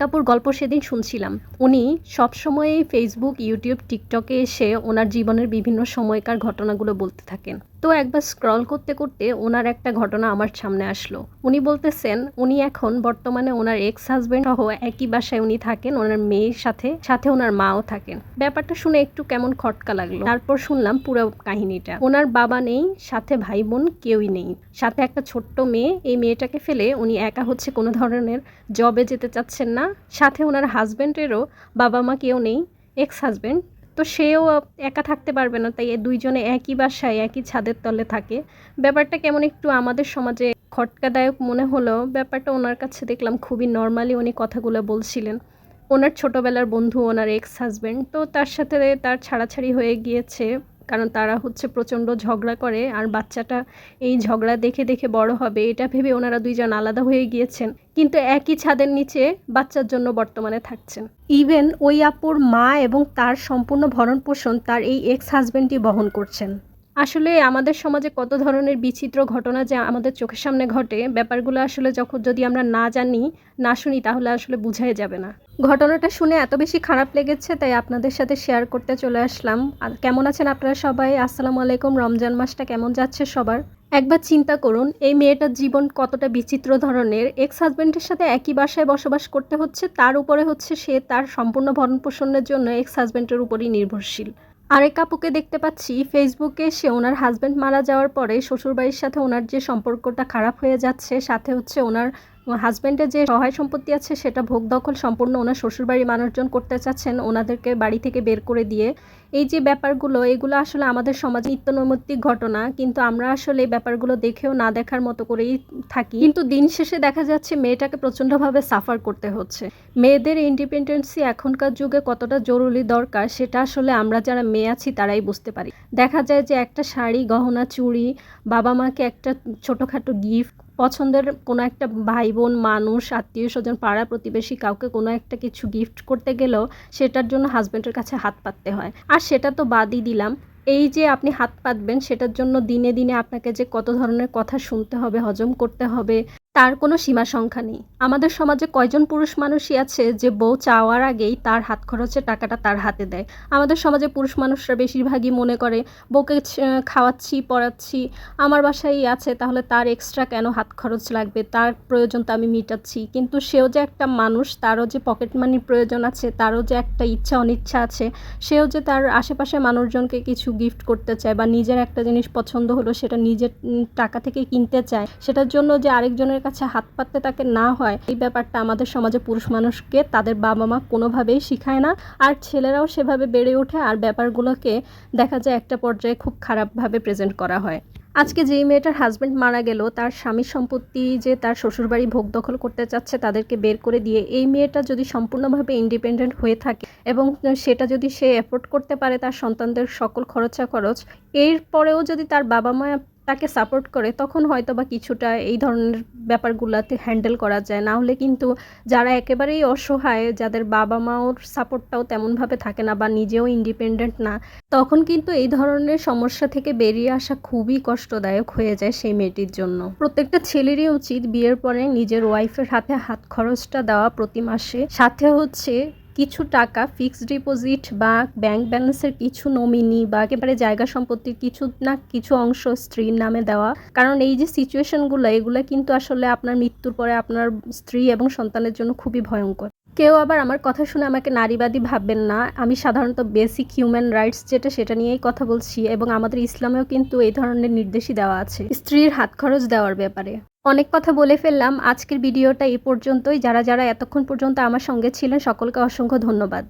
আপুর গল্প সেদিন শুনছিলাম। উনি সবসময়ই ফেসবুক, ইউটিউব, টিকটকে এসে ওনার জীবনের বিভিন্ন সময়কার ঘটনাগুলো বলতে থাকেন। তো একবার স্ক্রল করতে করতে ওনার একটা ঘটনা আমার সামনে আসলো। উনি বলতেছেন উনি এখন বর্তমানে ওনার এক্স হাজবেন্ড সহ একই বাসায় উনি থাকেন, ওনার মেয়ের সাথে সাথে ওনার মাও থাকেন। ব্যাপারটা শুনে একটু কেমন খটকা লাগলো। তারপর শুনলাম পুরো কাহিনীটা। ওনার বাবা নেই, সাথে ভাই বোন কেউই নেই, সাথে একটা ছোট্ট মেয়ে। এই মেয়েটাকে ফেলে উনি একা হচ্ছে কোনো ধরনের জবে যেতে চাচ্ছেন না। সাথে ওনার হাজব্যান্ডেরও বাবা মা কেউ নেই, এক্স হাজব্যান্ড। তো সেও একা থাকতে পারবে না, তাই দুইজনে একই বাসায় একই ছাদের তলে থাকে। ব্যাপারটা কেমন একটু আমাদের সমাজে খটকাদায়ক মনে হলো। ব্যাপারটা ওনার কাছে দেখলাম খুবই নর্মালি উনি কথাগুলো বলছিলেন। ওনার ছোটোবেলার বন্ধু ওনার এক্স হাজব্যান্ড, তো তার সাথে তার ছাড়াছাড়ি হয়ে গিয়েছে, কারণ তারা হচ্ছে প্রচণ্ড ঝগড়া করে। আর বাচ্চাটা এই ঝগড়া দেখে দেখে বড় হবে এটা ভেবে ওনারা দুইজন আলাদা হয়ে গিয়েছেন, কিন্তু একই ছাদের নিচে বাচ্চার জন্য বর্তমানে থাকছেন। ইভেন ওই আপুর মা এবং তার সম্পূর্ণ ভরণ পোষণ তার এই এক্স হাজব্যান্ডই বহন করছেন। আসলে আমাদের সমাজে কত ধরনের বিচিত্র ঘটনা যে আমাদের চোখের সামনে ঘটে, ব্যাপারগুলো আসলে যদি আমরা না জানি, না শুনি, তাহলে আসলে বুঝাই যাবে না। ঘটনাটা শুনে এত বেশি খারাপ লেগেছে, তাই আপনাদের সাথে শেয়ার করতে চলে আসলাম। আর কেমন আছেন আপনারা সবাই? আসসালামু আলাইকুম। রমজান মাসটা কেমন যাচ্ছে সবার? একবার চিন্তা করুন, এই মেয়েটার জীবন কতটা বিচিত্র ধরনের। এক্স হাজব্যান্ডের সাথে একই বাসায় বসবাস করতে হচ্ছে, তার উপরে হচ্ছে সে তার সম্পূর্ণ ভরণ পোষণের জন্য এক্স হাজব্যান্ডের উপরই নির্ভরশীল। আরেক আপুকে দেখতে পাচ্ছি ফেসবুকে, সে ওনার হাজব্যান্ড মারা যাওয়ার পরে শ্বশুরবাড়ির সাথে ওনার যে সম্পর্কটা খারাপ হয়ে যাচ্ছে, সাথে হচ্ছে ওনার হাজব্যান্ডের যে সহায় সম্পত্তি আছে সেটা ভোগ দখল সম্পূর্ণ ওনার শ্বশুরবাড়ির মানুষজন করতে চাচ্ছেন, ওনাদেরকে বাড়ি থেকে বের করে দিয়ে। এই যে ব্যাপারগুলো, এগুলো আসলে আমাদের সমাজে নিত্যনৈমিত্তিক ঘটনা, কিন্তু আমরা আসলে এই ব্যাপারগুলো দেখেও না দেখার মতো করেই থাকি। কিন্তু দিন শেষে দেখা যাচ্ছে মেয়েটাকে প্রচণ্ডভাবে সাফার করতে হচ্ছে। মেয়েদের ইন্ডিপেন্ডেন্সি এখনকার যুগে কতটা জরুরি দরকার, সেটা আসলে আমরা যারা মেয়ে আছি তারাই বুঝতে পারি। দেখা যায় যে একটা শাড়ি, গহনা, চুড়ি, বাবা মাকে একটা ছোটোখাটো গিফট, পছন্দের কোনো একটা ভাই বোন মানুষ, আত্মীয় স্বজন, পাড়া প্রতিবেশী কাউকে কোনো একটা কিছু গিফট করতে গেলেও সেটার জন্য হাজব্যান্ডের কাছে হাত পাততে হয়। আর সেটা তো বাদই দিলাম, এই যে আপনি হাত পাতবেন সেটার জন্য দিনে দিনে আপনাকে যে কত ধরনের কথা শুনতে হবে, হজম করতে হবে, তার কোনো সীমা সংখ্যা নেই। আমাদের সমাজে কয়জন পুরুষ মানুষই আছে যে বউ চাওয়ার আগেই তার হাত খরচের টাকাটা তার হাতে দেয়? আমাদের সমাজে পুরুষ মানুষরা বেশিরভাগই মনে করে বউকে খাওয়াচ্ছি, পড়াচ্ছি, আমার বাসায় আছে, তাহলে তার এক্সট্রা কেন হাত খরচ লাগবে, তার প্রয়োজন তো আমি মিটাচ্ছি। কিন্তু সেও যে একটা মানুষ, তারও যে পকেট মানির প্রয়োজন আছে, তারও যে একটা ইচ্ছা অনিচ্ছা আছে, সেও যে তার আশেপাশে মানুষজনকে কিছু গিফট করতে চায়, বা নিজের একটা জিনিস পছন্দ হলো সেটা নিজের টাকা থেকে কিনতে চায়, সেটার জন্য যে আরেকজনের কাছে হাত পাততে তাকে না হয়, এই ব্যাপারটা আমাদের সমাজে পুরুষ মানুষকে তাদের বাবা মা কোনোভাবেই শিখায় না। আর ছেলেরাও সেভাবে বেড়ে ওঠে, আর ব্যাপারগুলোকে দেখা যায় একটা পর্যায়ে খুব খারাপভাবে প্রেজেন্ট করা হয়। আজকে যেই মেয়েটার হাজব্যান্ড মারা গেল, তার স্বামীর সম্পত্তি যে তার শ্বশুরবাড়ি ভোগ দখল করতে চাচ্ছে তাদেরকে বের করে দিয়ে, এই মেয়েটা যদি সম্পূর্ণভাবে ইন্ডিপেন্ডেন্ট হয়ে থাকে এবং সেটা যদি সে অ্যাফোর্ড করতে পারে, তার সন্তানদের সকল খরচ, এরপরেও যদি তার বাবা মা তাকে সাপোর্ট করে, তখন হয়তো বা কিছুটা এই ধরনের ব্যাপারগুলোতে হ্যান্ডেল করা যায়। না হলে কিন্তু যারা একেবারেই অসহায়, যাদের বাবা মাওর সাপোর্টটাও তেমনভাবে থাকে না বা নিজেও ইন্ডিপেন্ডেন্ট না, তখন কিন্তু এই ধরনের সমস্যা থেকে বেরিয়ে আসা খুবই কষ্টদায়ক হয়ে যায় সেই মেয়েটির জন্য। প্রত্যেকটা ছেলেরই উচিত বিয়ের পরে নিজের ওয়াইফের হাতে হাত খরচটা দেওয়া প্রতি মাসে, সাথে হচ্ছে কিছু টাকা ফিক্সড ডিপোজিট বা ব্যাংক ব্যালেন্সের কিছু নমিনি বা একেবারে জায়গা সম্পত্তির কিছু না কিছু অংশ স্ত্রীর নামে দেওয়া। কারণ এই যে সিচুয়েশনগুলো, এগুলো কিন্তু আসলে আপনার মৃত্যুর পরে আপনার স্ত্রী এবং সন্তানের জন্য খুবই ভয়ঙ্কর। কেউ আবার আমার কথা শুনে আমাকে নারীবাদী ভাববেন না, আমি সাধারণত বেসিক হিউম্যান রাইটস যেটা, সেটা নিয়েই কথা বলছি, এবং আমাদের ইসলামেও কিন্তু এই ধরনের নির্দেশই দেওয়া আছে স্ত্রীর হাত খরচ দেওয়ার ব্যাপারে। অনেক কথা বলে ফেললাম, আজকের ভিডিওটা এই পর্যন্তই। যারা যারা এতক্ষণ পর্যন্ত আমার সঙ্গে ছিলেন সকলকে অসংখ্য ধন্যবাদ।